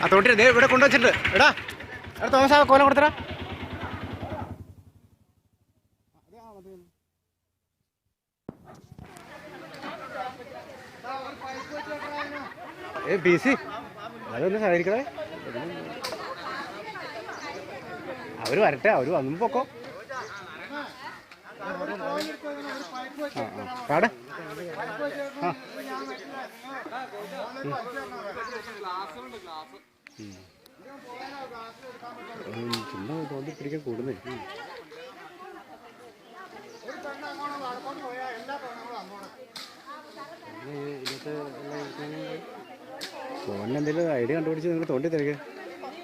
ആ തോട്ടി ഇവിടെ കൊണ്ടുവച്ചിട്ടുണ്ട്. എടാ തോമസ് ആ കോലം കൊടുത്തടാ. ബി സി അതൊന്ന് സഹകരിക്കണേ. അവര് വരട്ടെ, അവര് വന്നു പൊക്കോ. കാട് ചുമ്മാ തോന്നി പിടിക്കാൻ കൂടുന്നേ. ഫോണിന് എന്തെങ്കിലും ഐഡിയ കണ്ടുപിടിച്ച് നിങ്ങൾ തോണ്ടി തിരക്ക്.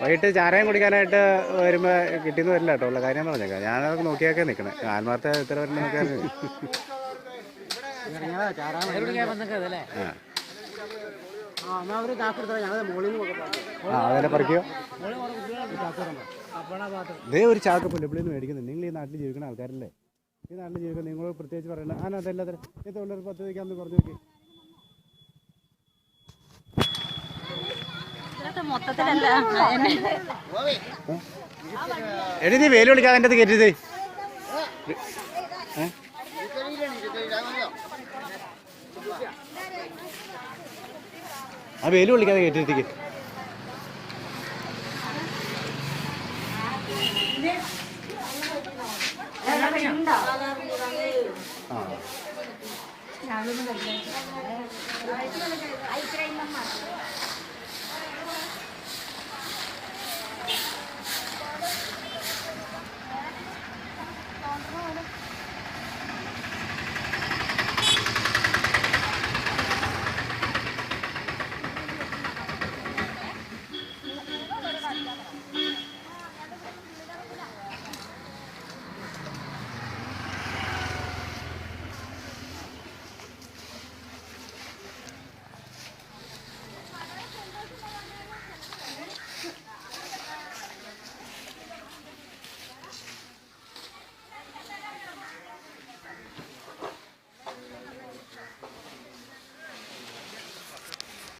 വൈകിട്ട് ചാരായം കുടിക്കാനായിട്ട് വരുമ്പോൾ കിട്ടിയെന്ന് വരില്ല കേട്ടോ. ഉള്ള കാര്യം പറഞ്ഞേക്കാം. ഞാനതൊക്കെ നോക്കിയൊക്കെ നിൽക്കണേ. ആത്മാർത്ഥ ഇത്ര വരെ നോക്കാൻ. അതെന്നെ പറിക്കോ. ഇതേ ഒരു ചാക്ക് പുല്ലപ്പള്ളിന്ന് മേടിക്കുന്നത്. നിങ്ങൾ ഈ നാട്ടിൽ ജീവിക്കുന്ന ആൾക്കാരല്ലേ? ഈ നാട്ടിൽ ജീവിക്കുന്നത് നിങ്ങൾ പ്രത്യേകിച്ച് പറയണം. അതല്ലാതെ ഈ തൊഴിലുറപ്പ് പദ്ധതിക്കാന്ന് പറഞ്ഞു നോക്കി. എടി നീ വേലി വിളിക്കാതെ എൻ്റെ അത് കയറ്റരുത്. ആ വേലി വിളിക്കാതെ കയറ്റിരുത്തിക്ക്. ആ